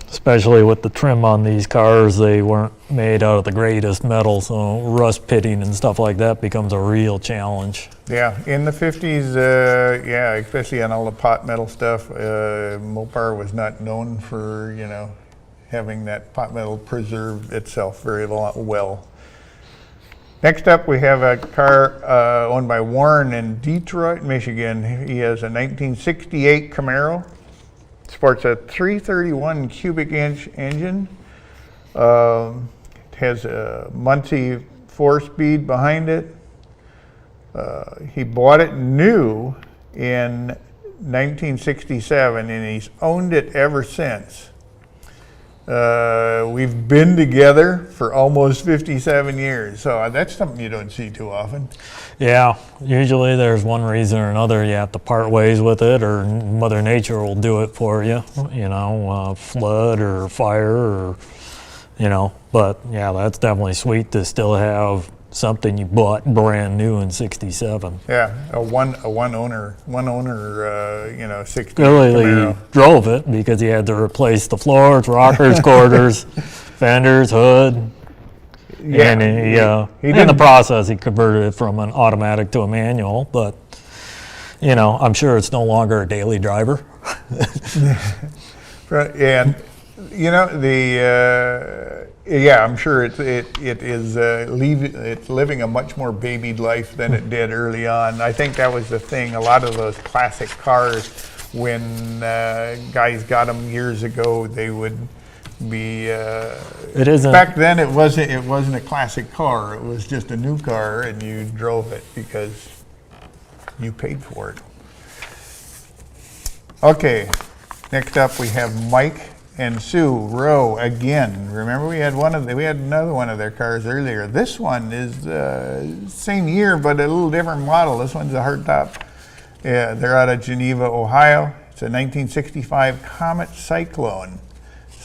Especially with the trim on these cars, they weren't made out of the greatest metal, so rust pitting and stuff like that becomes a real challenge. Yeah, in the 50s, especially on all the pot metal stuff, Mopar was not known for, having that pot metal preserve itself very well. Next up, we have a car owned by Warren in Detroit, Michigan. He has a 1968 Camaro. Sports a 331 cubic inch engine. It has a Muncie 4-speed behind it. He bought it new in 1967 and he's owned it ever since. We've been together for almost 57 years, so that's something you don't see too often. Yeah, usually there's one reason or another you have to part ways with it, or Mother Nature will do it for you, flood or fire, or, but yeah, that's definitely sweet to still have something you bought brand new in '67. Yeah, a one owner, 60 Clearly Camaro. drove it because he had to replace the floors, rockers, quarters, fenders, hood. Yeah, And he in the process, he converted it from an automatic to a manual, but, I'm sure it's no longer a daily driver. And, I'm sure it is it's living a much more babied life than it did early on. I think that was the thing. A lot of those classic cars, when guys got them years ago, they would be. It isn't. Back then, it wasn't a classic car. It was just a new car, and you drove it because you paid for it. Okay, next up we have Mike and Sue Rowe again. Remember, we had another one of their cars earlier. This one is same year, but a little different model. This one's a hardtop. Yeah, they're out of Geneva, Ohio. It's a 1965 Comet Cyclone.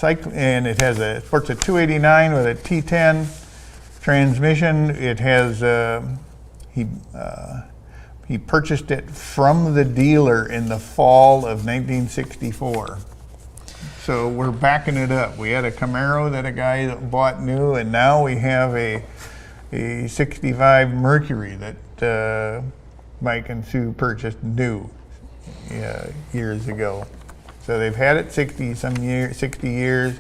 And it has sports a 289 with a T10 transmission. It has he purchased it from the dealer in the fall of 1964. So we're backing it up. We had a Camaro that a guy bought new, and now we have a 65 Mercury that Mike and Sue purchased new years ago. So they've had it 60 years.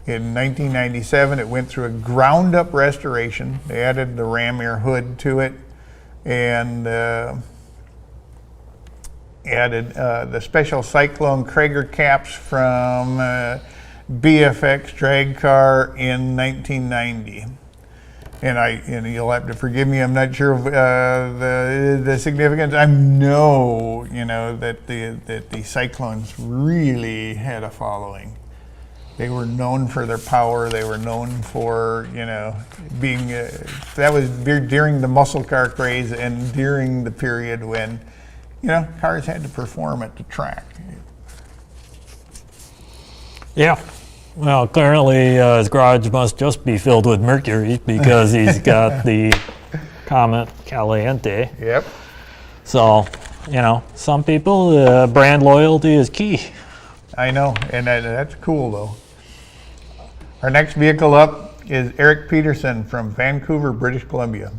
In 1997, it went through a ground-up restoration. They added the ram air hood to it, and added the special Cyclone Krager caps from BFX drag car in 1990. And you'll have to forgive me, I'm not sure of the significance. I know, that the Cyclones really had a following. They were known for their power. They were known for, being, that was during the muscle car craze and during the period when, cars had to perform at the track. Yeah. Well, clearly his garage must just be filled with Mercury because he's got the Comet Caliente. Yep. So, some people, brand loyalty is key. I know, and that's cool though. Our next vehicle up is Eric Peterson from Vancouver, British Columbia.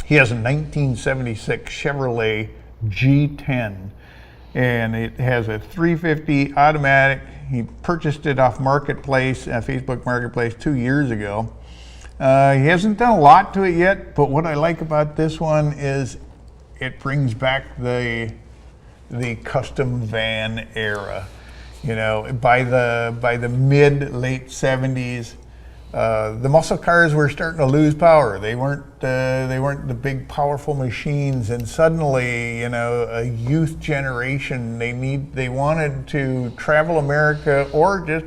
He has a 1976 Chevrolet G10, and it has a 350 automatic. He purchased it off Marketplace, Facebook Marketplace 2 years ago. He hasn't done a lot to it yet, but what I like about this one is it brings back the custom van era. By the mid-late 70s, the muscle cars were starting to lose power. They weren't the big powerful machines, and suddenly, a youth generation, they wanted to travel America or just,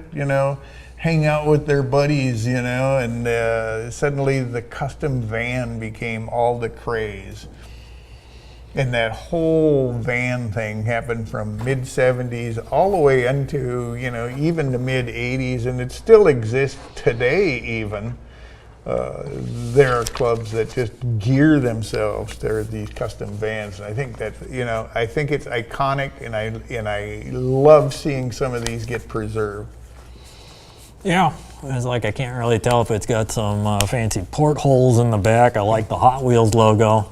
hang out with their buddies, and suddenly the custom van became all the craze. And that whole van thing happened from mid-70s all the way into, even the mid-80s, and it still exists today even. There are clubs that just gear themselves to these custom vans, and I think that, I think it's iconic, and I love seeing some of these get preserved. Yeah, it's like I can't really tell if it's got some fancy portholes in the back. I like the Hot Wheels logo.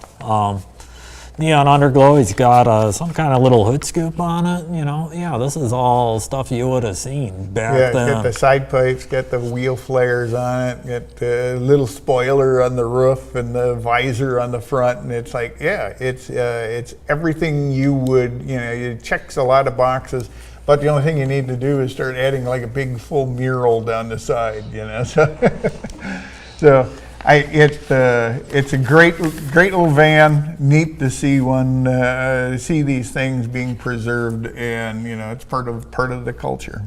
Neon underglow, he's got some kind of little hood scoop on it, Yeah, this is all stuff you would have seen back then. Got the side pipes, got the wheel flares on it, got the little spoiler on the roof and the visor on the front, and it's like, it's everything you would, it checks a lot of boxes, but the only thing you need to do is start adding like a big full mural down the side, so it's a great little van. Neat to see see these things being preserved, and it's part of the culture.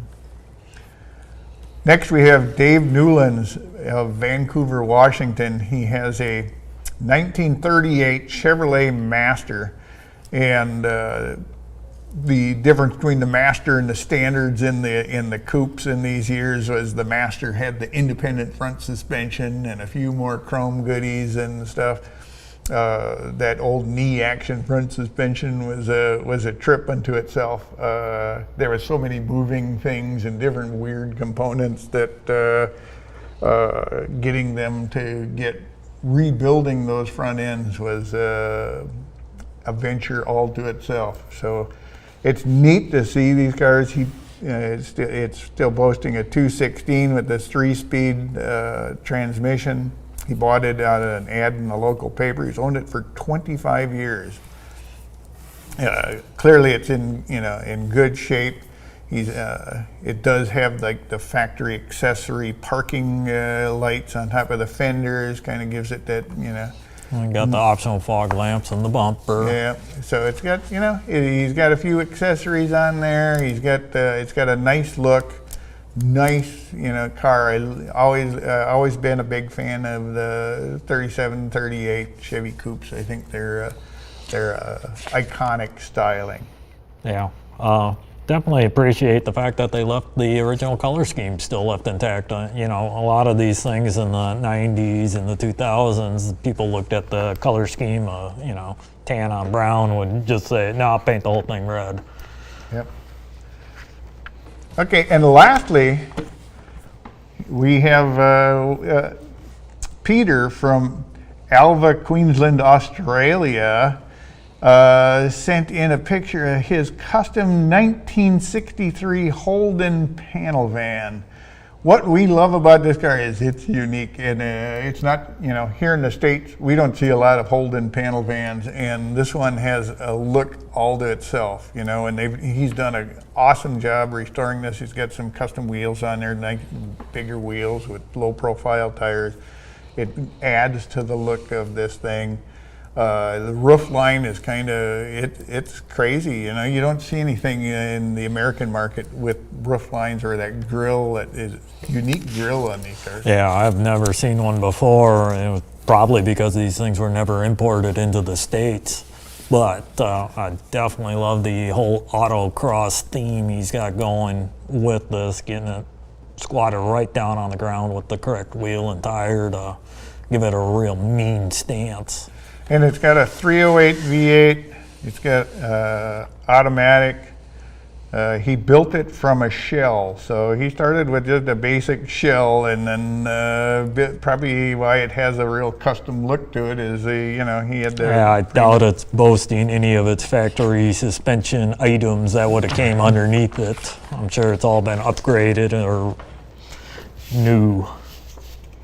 Next we have Dave Newlands of Vancouver, Washington. He has a 1938 Chevrolet Master, and the difference between the Master and the standards in the coupes in these years was the Master had the independent front suspension and a few more chrome goodies and stuff. That old knee action front suspension was a trip unto itself. There were so many moving things and different weird components that getting them to get rebuilding those front ends was a venture all to itself. So it's neat to see these cars. It's still boasting a 216 with this 3-speed transmission. He bought it out of an ad in the local paper. He's owned it for 25 years. Clearly, it's in good shape. It does have like the factory accessory parking lights on top of the fenders. Kind of gives it that We got the optional fog lamps on the bumper. Yeah, so it's got he's got a few accessories on there. It's got a nice look, nice car. I always been a big fan of the 37, 38 Chevy coupes. I think they're iconic styling. Yeah. Definitely appreciate the fact that they left the original color scheme still left intact. A lot of these things in the 90s and the 2000s, people looked at the color scheme, tan on brown, would just say, no, I'll paint the whole thing red. Yep. Okay, and lastly, we have Peter from Alva, Queensland, Australia. Sent in a picture of his custom 1963 Holden panel van. What we love about this car is it's unique, and it's not, here in the States, we don't see a lot of Holden panel vans, and this one has a look all to itself, and he's done an awesome job restoring this. He's got some custom wheels on there, nice bigger wheels with low profile tires. It adds to the look of this thing. The roof line is kind of, it's crazy. You know, you don't see anything in the American market with roof lines or that grill, that is unique grill on these cars. Yeah, I've never seen one before, and it was probably because these things were never imported into the States. But I definitely love the whole autocross theme he's got going with this, getting it squatted right down on the ground with the correct wheel and tire to give it a real mean stance. And it's got a 308 V8. It's got automatic. He built it from a shell, so he started with just a basic shell, and then probably why it has a real custom look to it is he had the. Yeah, I doubt it's boasting any of its factory suspension items that would have came underneath it. I'm sure it's all been upgraded or new.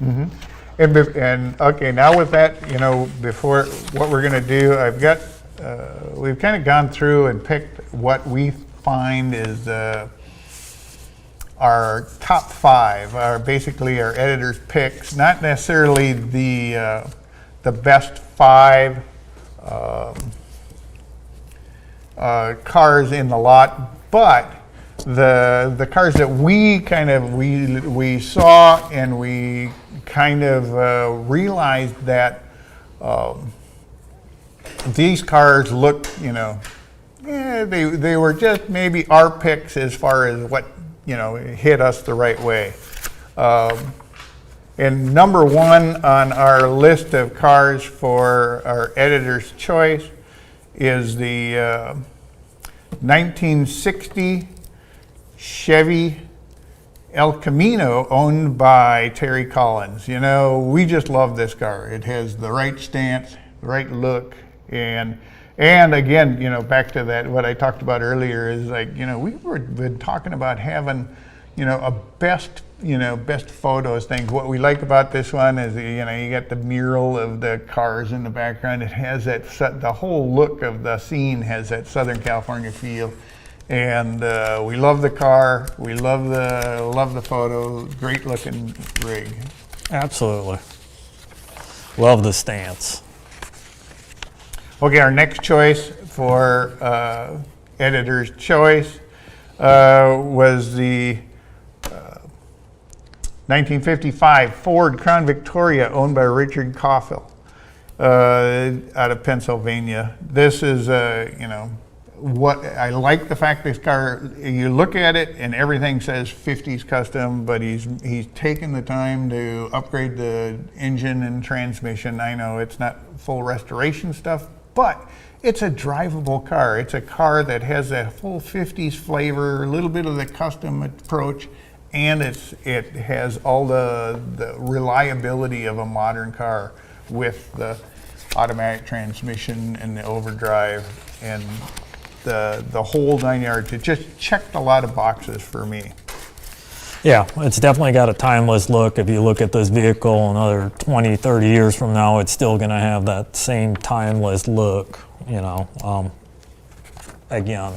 Mm-hmm. And okay, now with that, before what we're going to do, we've kind of gone through and picked what we find is our top 5, basically our editor's picks, not necessarily the best 5 cars in the lot, but the cars that we saw and we kind of realized that these cars look, they were just maybe our picks as far as what hit us the right way. And number 1 on our list of cars for our editor's choice is the 1960 Chevy El Camino, owned by Terry Collins. We just love this car. It has the right stance, the right look, and again, back to that, what I talked about earlier is like, we've been talking about having, a best photos thing. What we like about this one is, you got the mural of the cars in the background. It has the whole look of the scene has that Southern California feel. And we love the car. We love the photo. Great looking rig. Absolutely. Love the stance. Okay, our next choice for editor's choice was the 1955 Ford Crown Victoria, owned by Richard Coffell, out of Pennsylvania. This is, what I like the fact this car, you look at it and everything says 50s custom, but he's taken the time to upgrade the engine and transmission. I know it's not full restoration stuff, but it's a drivable car. It's a car that has that full 50s flavor, a little bit of the custom approach, and it has all the reliability of a modern car with the automatic transmission and the overdrive and the whole 9 yards. It just checked a lot of boxes for me. Yeah, it's definitely got a timeless look. If you look at this vehicle another 20, 30 years from now, it's still going to have that same timeless look, Again,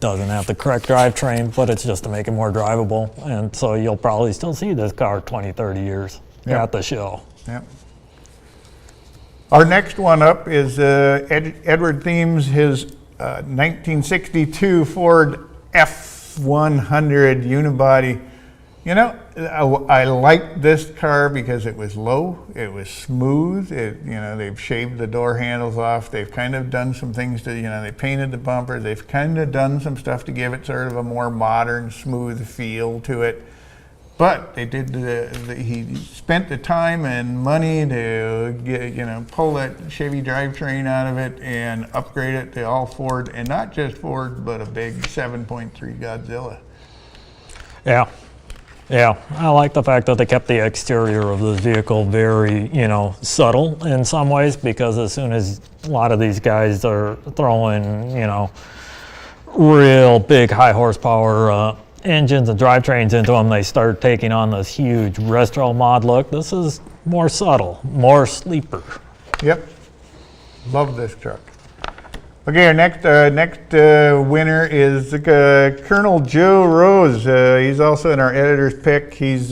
doesn't have the correct drivetrain, but it's just to make it more drivable. And so you'll probably still see this car 20, 30 years at the show. Yep. Our next one up is Edward Themes, his 1962 Ford F100 unibody. I liked this car because it was low, it was smooth. They've shaved the door handles off. They've kind of done some things to, they painted the bumper. They've kind of done some stuff to give it sort of a more modern, smooth feel to it. But they did he spent the time and money to get, pull that Chevy drivetrain out of it and upgrade it to all Ford, and not just Ford, but a big 7.3 Godzilla. Yeah, I like the fact that they kept the exterior of this vehicle very, subtle in some ways, because as soon as a lot of these guys are throwing, real big high horsepower engines and drivetrains into them, they start taking on this huge retro mod look. This is more subtle, more sleeper. Yep, love this truck. Okay, our next winner is Colonel Joe Rose. He's also in our editor's pick. He's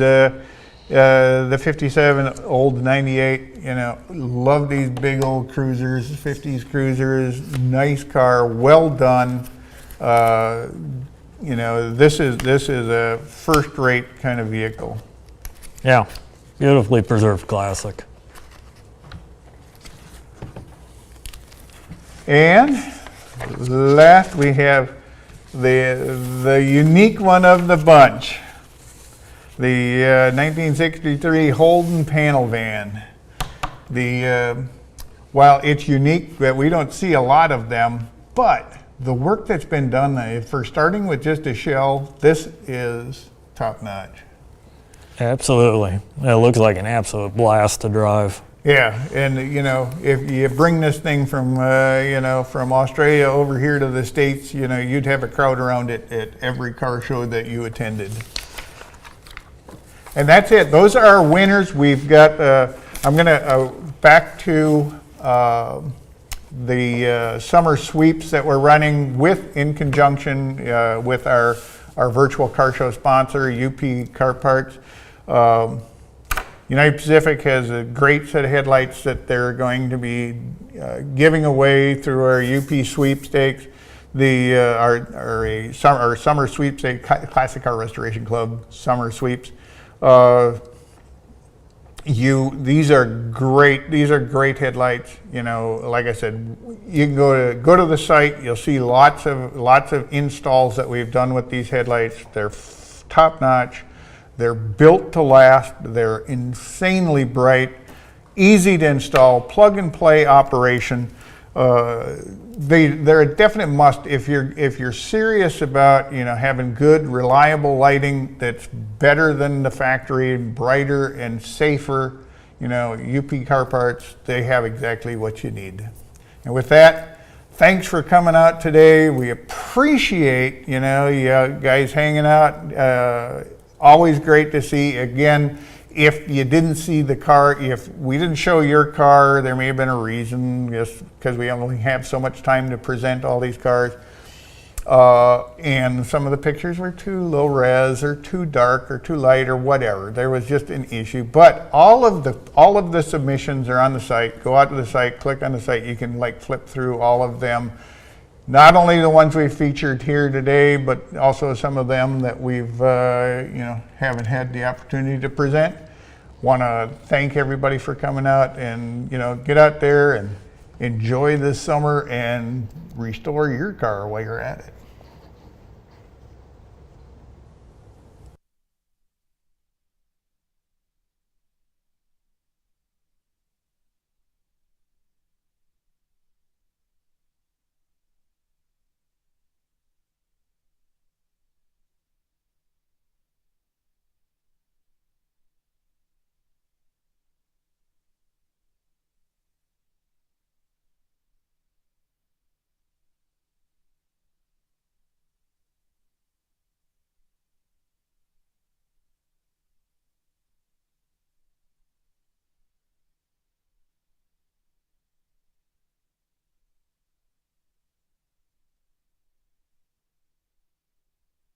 The 57 old 98, you know, love these big old cruisers, 50s cruisers, nice car, well done. You know, this is a first-rate kind of vehicle. Yeah, beautifully preserved classic. And last we have the unique one of the bunch, the 1963 Holden panel van. While it's unique that we don't see a lot of them, but the work that's been done for starting with just a shell, this is top notch. Absolutely. It looks like an absolute blast to drive. Yeah, and you know, if you bring this thing from you know, from Australia over here to the States, you know, you'd have a crowd around it at every car show that you attended. And that's it. Those are our winners. We've got. I'm gonna back to the summer sweeps that we're running in conjunction with our virtual car show sponsor, UPcarparts. United Pacific has a great set of headlights that they're going to be giving away through our UP sweepstakes. Our summer sweepstakes, Classic Car Restoration Club summer sweeps. These are great. These are great headlights. You know, like I said, you can go to the site. You'll see lots of installs that we've done with these headlights. They're top notch. They're built to last. They're insanely bright, easy to install, plug and play operation. They're a definite must if you're serious about, you know, having good, reliable lighting that's better than the factory, brighter and safer. You know, UPcarparts, they have exactly what you need. And with that, thanks for coming out today. We appreciate, you know, you guys hanging out. Always great to see. Again, if you didn't see the car, if we didn't show your car, there may have been a reason, just because we only have so much time to present all these cars. And some of the pictures were too low res or too dark or too light or whatever. There was just an issue. But all of the submissions are on the site. Go out to the site, click on the site. You can like flip through all of them. Not only the ones we featured here today, but also some of them that we've you know, haven't had the opportunity to present. Want to thank everybody for coming out, and you know, get out there and enjoy this summer and restore your car while you're at it.